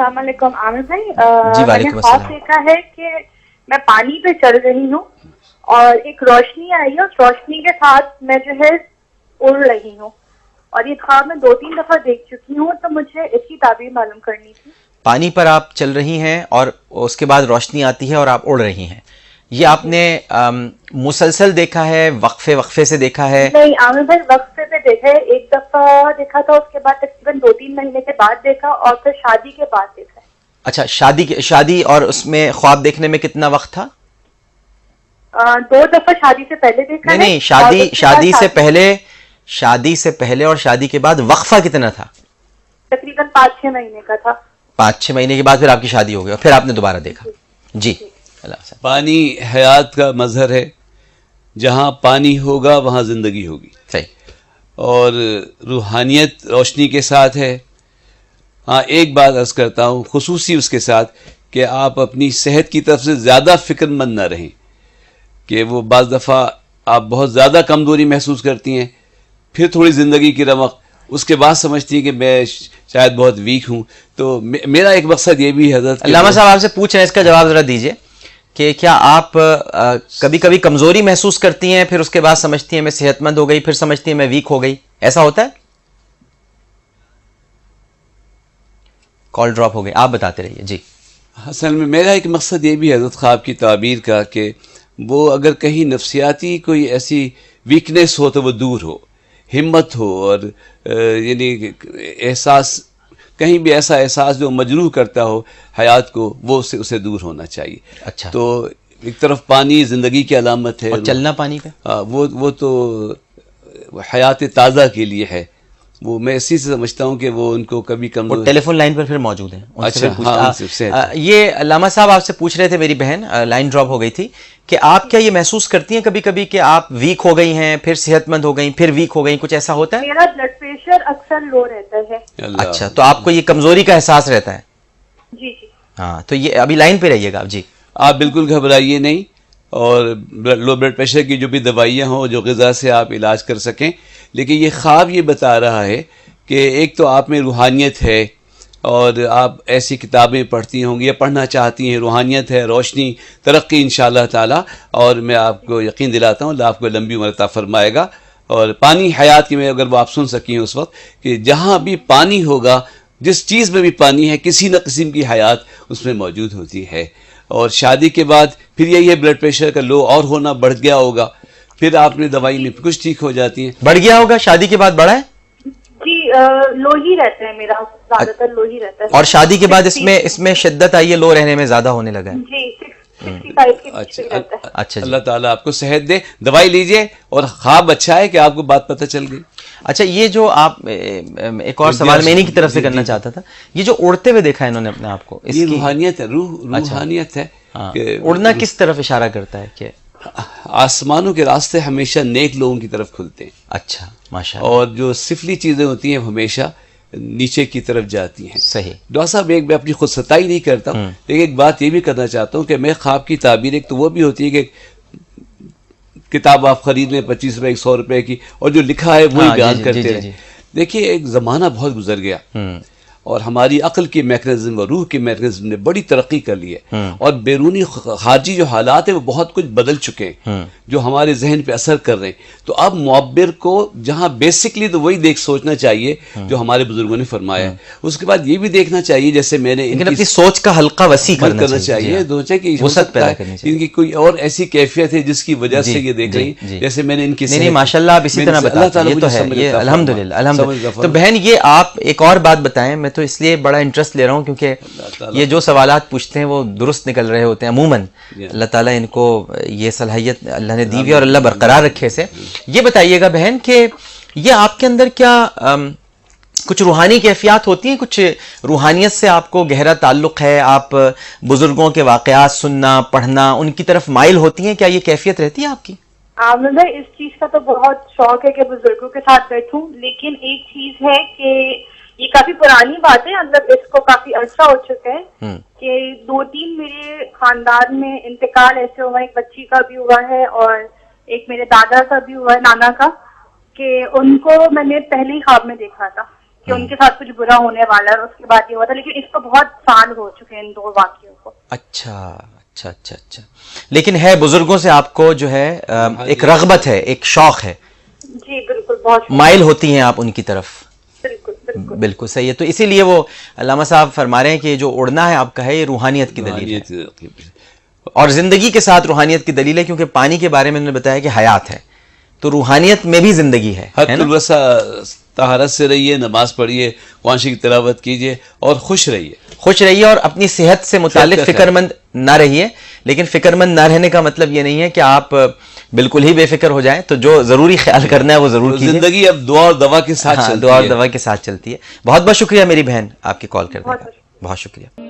السلام علیکم عامر بھائی. جی میں نے خواب دیکھا ہے کہ میں پانی پہ چل رہی ہوں اور ایک روشنی آئی ہے, اس روشنی کے ساتھ میں جو ہے اڑ رہی ہوں, اور یہ خواب میں 2-3 دفعہ دیکھ چکی ہوں, تو مجھے اس کی تعبیر معلوم کرنی تھی. پانی پر آپ چل رہی ہیں اور اس کے بعد روشنی آتی ہے اور آپ اڑ رہی ہیں, یہ آپ نے مسلسل دیکھا ہے, وقفے وقفے سے دیکھا ہے؟ نہیں عامر بھائی, وقفے پہ دیکھا ہے, ایک دفعہ دیکھا تھا, اس کے بعد تقریباً 2-3 مہینے کے بعد دیکھا, اور پھر شادی کے بعد دیکھا ہے. اچھا, شادی اور اس میں خواب دیکھنے میں کتنا وقت تھا؟ 2 دفعہ شادی سے پہلے دیکھا ہے. نہیں, شادی سے پہلے اور شادی کے بعد وقفہ کتنا تھا؟ تقریباً 5-6 مہینے کا تھا. 5-6 مہینے کے بعد پھر آپ کی شادی ہو گئی اور پھر آپ نے دوبارہ دیکھا. جی, پانی حیات کا مظہر ہے, جہاں پانی ہوگا وہاں زندگی ہوگی. صحیح. اور روحانیت روشنی کے ساتھ ہے. ہاں, ایک بات عرض کرتا ہوں خصوصی اس کے ساتھ, کہ آپ اپنی صحت کی طرف سے زیادہ فکر مند نہ رہیں, کہ وہ بعض دفعہ آپ بہت زیادہ کمزوری محسوس کرتی ہیں, پھر تھوڑی زندگی کی رمق, اس کے بعد سمجھتی ہیں کہ میں شاید بہت ویک ہوں. تو میرا ایک مقصد یہ بھی حضرت, علامہ صاحب آپ سے پوچھ رہے ہیں, اس کا جواب ذرا دیجئے کہ کیا آپ کبھی کبھی کمزوری محسوس کرتی ہیں, پھر اس کے بعد سمجھتی ہیں میں صحت مند ہو گئی, پھر سمجھتی ہیں میں ویک ہو گئی, ایسا ہوتا ہے؟ کال ڈراپ ہو گئی, آپ بتاتے رہیے. جی, اصل میں میرا ایک مقصد یہ بھی حضرت خواب کی تعبیر کا, کہ وہ اگر کہیں نفسیاتی کوئی ایسی ویکنیس ہو تو وہ دور ہو, ہمت ہو, اور یعنی احساس, کہیں بھی ایسا احساس جو مجروح کرتا ہو حیات کو, وہ اسے دور ہونا چاہیے. اچھا, تو ایک طرف پانی زندگی کی علامت ہے, اور چلنا پانی کا وہ تو حیات تازہ کے لیے ہے. وہ میں اسی سے سمجھتا ہوں کہ وہ ان کو کبھی کم. ٹیلی فون لائن پر پھر موجود ہیں. اچھا, یہ علامہ صاحب آپ سے پوچھ رہے تھے, میری بہن لائن ڈراپ ہو گئی تھی, کہ آپ کیا یہ محسوس کرتی ہیں کبھی کبھی کہ آپ ویک ہو گئی ہیں, پھر صحت مند ہو گئیں, پھر ویک ہو گئیں, کچھ ایسا ہوتا ہے؟ میرا بلڈ پریشر اکثر لو رہتا ہے. اچھا, تو آپ کو یہ کمزوری کا احساس رہتا ہے؟ جی جی. ہاں, تو یہ ابھی لائن پہ رہیے گا آپ. جی, آپ بالکل گھبرائیے نہیں, اور لو بلڈ پریشر کی جو بھی دوائیاں ہوں, جو غذا سے آپ علاج کر سکیں. لیکن یہ خواب یہ بتا رہا ہے کہ ایک تو آپ میں روحانیت ہے, اور آپ ایسی کتابیں پڑھتی ہوں گی یا پڑھنا چاہتی ہیں, روحانیت ہے, روشنی, ترقی انشاءاللہ تعالی. اور میں آپ کو یقین دلاتا ہوں اللہ آپ کو لمبی عمر عطا فرمائے گا. اور پانی حیات کی میں اگر وہ آپ سن سکی ہیں اس وقت, کہ جہاں بھی پانی ہوگا, جس چیز میں بھی پانی ہے, کسی نہ قسم کی حیات اس میں موجود ہوتی ہے. اور شادی کے بعد پھر یہی ہے, بلڈ پریشر کا لو اور ہونا بڑھ گیا ہوگا, پھر آپ نے دوائی میں کچھ ٹھیک ہو جاتی ہیں. بڑھ گیا ہوگا, شادی کے بعد بڑھا ہے؟ جی, لو ہی رہتا ہے میرا, زیادہ تر لو ہی رہتا ہے. اور شادی کے بعد اس میں شدت آئی ہے, لو رہنے میں زیادہ ہونے لگا ہے. جی, 65 کے بیچ میں رہتا ہے. اچھا, اللہ تعالیٰ آپ کو صحت دے, دوائی لیجئے, اور خواب اچھا ہے کہ آپ کو بات پتہ چل گئی. اچھا, یہ جو آپ ایک اور سوال میں انہی کی طرف سے کرنا چاہتا تھا, یہ جو اڑتے ہوئے دیکھا ہے انہوں نے اپنے آپ کو, یہ روحانیت ہے, روحانیت ہے. اڑنا کس طرف اشارہ کرتا ہے؟ کہ آسمانوں کے راستے ہمیشہ نیک لوگوں کی طرف کھلتے ہیں. اچھا, ماشاءاللہ. اور جو سفلی چیزیں ہوتی ہیں وہ ہمیشہ نیچے کی طرف جاتی ہیں. صحیح. ڈاکٹر صاحب, ایک میں اپنی خود ستائی نہیں کرتا ہوں, لیکن ایک بات یہ بھی کرنا چاہتا ہوں کہ میں خواب کی تعبیر, ایک تو وہ بھی ہوتی ہے کہ کتاب آپ خرید لیں 25 روپے 100 روپے کی, اور جو لکھا ہے وہی بیان کرتے رہیں. دیکھیے, ایک زمانہ بہت گزر گیا, اور ہماری عقل کی میکنزم اور روح کی میکنزم نے بڑی ترقی کر لی ہے, اور بیرونی خارجی جو حالات ہیں وہ بہت کچھ بدل چکے ہیں, جو ہمارے ذہن پہ اثر کر رہے ہیں. تو اب معبر کو جہاں بیسکلی تو وہی سوچنا چاہیے جو ہمارے بزرگوں نے فرمایا ہے, اس کے بعد یہ بھی دیکھنا چاہیے, جیسے میں نے اپنی سوچ کا حلقہ وسیع کرنا چاہیے, ان کی کوئی اور ایسی کیفیت ہے جس کی وجہ سے یہ دیکھ رہی, جیسے میں نے ان کی. نہیں, ماشاءاللہ آپ اسی طرح بتاتے ہیں, یہ تو ہے, یہ الحمدللہ. تو بہن, یہ آپ ایک اور بات بتائیں, میں تو اس لیے بڑا انٹرسٹ لے رہا ہوں کیونکہ یہ جو سوالات پوچھتے ہیں وہ درست نکل رہے ہوتے ہیں عموماً. اللہ تعالیٰ ان کو یہ صلاحیت اللہ نے دی ہوئی اور اللہ برقرار رکھے سے. یہ بتائیے گا بہن کہ یہ آپ کے اندر کیا کچھ روحانی کیفیات ہوتی ہیں, کچھ روحانیت سے آپ کو گہرا تعلق ہے, آپ بزرگوں کے واقعات سننا پڑھنا ان کی طرف مائل ہوتی ہیں, کیا یہ کیفیت رہتی ہے آپ کی؟ مجھے اس چیز کا تو بہت شوق ہے کہ بزرگوں کے ساتھ بیٹھوں, لیکن ایک چیز ہے کہ یہ کافی پرانی بات ہے, مطلب اس کو کافی عرصہ ہو چکا ہے کہ 2-3 میرے خاندان میں انتقال ایسے ہوا, ایک بچی کا بھی ہوا ہے اور ایک میرے دادا کا بھی ہوا ہے, نانا کا, کہ ان کو میں نے پہلے ہی خواب میں دیکھا تھا. کہ ان کے ساتھ کچھ برا ہونے والا ہے اور اس کے بعد یہ ہوا تھا، لیکن اس کو بہت سال ہو چکے ہیں ان 2 واقعوں کو. اچھا اچھا اچھا اچھا. لیکن ہے بزرگوں سے آپ کو جو ہے ایک رغبت ہے، ایک شوق ہے. جی بالکل، بہت مائل ہوتی ہیں آپ ان کی طرف. بالکل بالکل صحیح ہے. تو اسی لیے وہ علامہ صاحب فرما رہے ہیں کہ جو اڑنا ہے آپ کا ہے، یہ روحانیت کی دلیل ہے اور زندگی کے ساتھ روحانیت کی دلیل ہے، کیونکہ پانی کے بارے میں انہوں نے بتایا کہ حیات ہے، تو روحانیت میں بھی زندگی ہے. طہارت سے رہیے، نماز پڑھیے، قرآن کی تلاوت کیجیے اور خوش رہیے اور اپنی صحت سے متعلق فکر مند نہ رہیے. لیکن فکر مند نہ رہنے کا مطلب یہ نہیں ہے کہ آپ بالکل ہی بے فکر ہو جائیں. تو جو ضروری خیال کرنا ہے وہ ضرور کیجیے. زندگی اب دعا اور دوا کے ساتھ دعا اور دوا کے ساتھ چلتی ہے. بہت بہت شکریہ میری بہن آپ کی کال کرنے کا. بہت شکریہ.